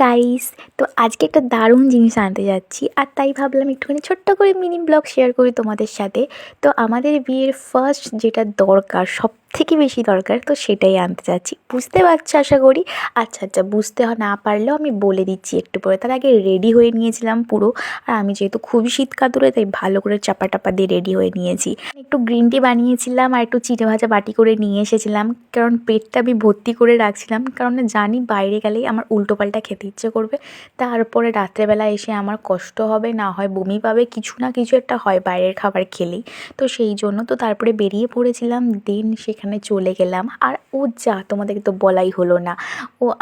Guys, তো আজকে একটা দারুণ জিনিস আনতে যাচ্ছি, আর তাই ভাবলাম একটুখানি ছোট্ট করে মিনি ব্লগ শেয়ার করি তোমাদের সাথে। তো আমাদের বিয়ের ফার্স্ট যেটা দরকার, সব থেকে বেশি দরকার, তো সেটাই আনতে যাচ্ছি। বুঝতে পারছো আশা করি। আচ্ছা আচ্ছা, বুঝতে না পারলেও আমি বলে দিচ্ছি একটু পরে। তার আগে রেডি হয়ে নিয়েছিলাম পুরো। আর আমি যেহেতু খুবই শীত কাতুরে, তাই ভালো করে চাপা টাপা দিয়ে রেডি হয়ে নিয়েছি। একটু গ্রিন টি বানিয়েছিলাম আর একটু চিড়ে ভাজা বাটি করে নিয়ে এসেছিলাম, কারণ পেটটা আমি ভর্তি করে রাখছিলাম, কারণ জানি বাইরে গেলেই আমার উল্টোপাল্টা খেতে ইচ্ছে করবে। তারপরে রাত্রেবেলা এসে আমার কষ্ট হবে, না হয় বমি পাবে, কিছু না কিছু একটা হয় বাইরের খাবার খেলেই। তো সেই জন্য তো তারপরে বেরিয়ে পড়েছিলাম, দেন সেখানে চলে গেলাম। আর ও যা, তোমাদেরকে তো বলাই হলো না,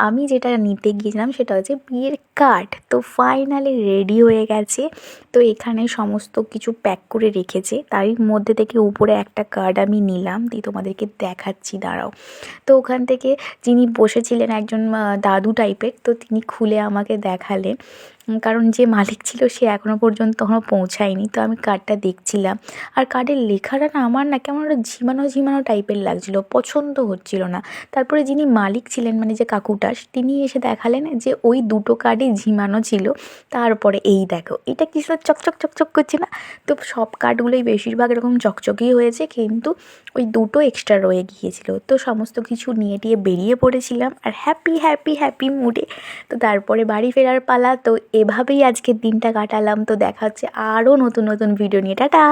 আমি যেটা নিতে গিয়েছিলাম সেটা হচ্ছে বিয়ের কার্ড। তো ফাইনালি রেডি হয়ে গেছে। তো এখানে সমস্ত কিছু প্যাক করে রেখেছে, তারই মধ্যে থেকে উপরে একটা কার্ড আমি নিলাম, দিয়ে তোমাদেরকে দেখাচ্ছি, দাঁড়াও। তো ওখান থেকে যিনি বসেছিলেন একজন দাদু টাইপের, তো তিনি খুলে আমাকে দেখালেন, কারণ যে মালিক ছিল সে এখনও পর্যন্ত তখনও পৌঁছায়নি। তো আমি কার্ডটা দেখছিলাম, আর কার্ডের লেখাটা না আমার না কেমন একটা ঝিমানো ঝিমানো টাইপের লাগছিলো, পছন্দ হচ্ছিল না। তারপরে যিনি মালিক ছিলেন, মানে যে কাকুটা, তিনি এসে দেখালেন যে ওই দুটো কার্ডই ঝিমানো ছিল। তারপরে এই দেখো, এটা কি সুন্দর চকচক চকচক করছে না? তো সব কার্ডগুলোই বেশিরভাগ এরকম চকচকই হয়েছে, কিন্তু ওই দুটো এক্সট্রা রয়ে গিয়েছিল। তো সমস্ত কিছু নিয়ে টিয়ে বেরিয়ে পড়েছিলাম, আর হ্যাপি হ্যাপি হ্যাপি মুডে। তো তারপরে বাড়ি ফেরার পালা। তো এভাবেই আজকের দিনটা কাটালাম। তো দেখা হচ্ছে আরও নতুন নতুন ভিডিও নিয়ে। টাটা।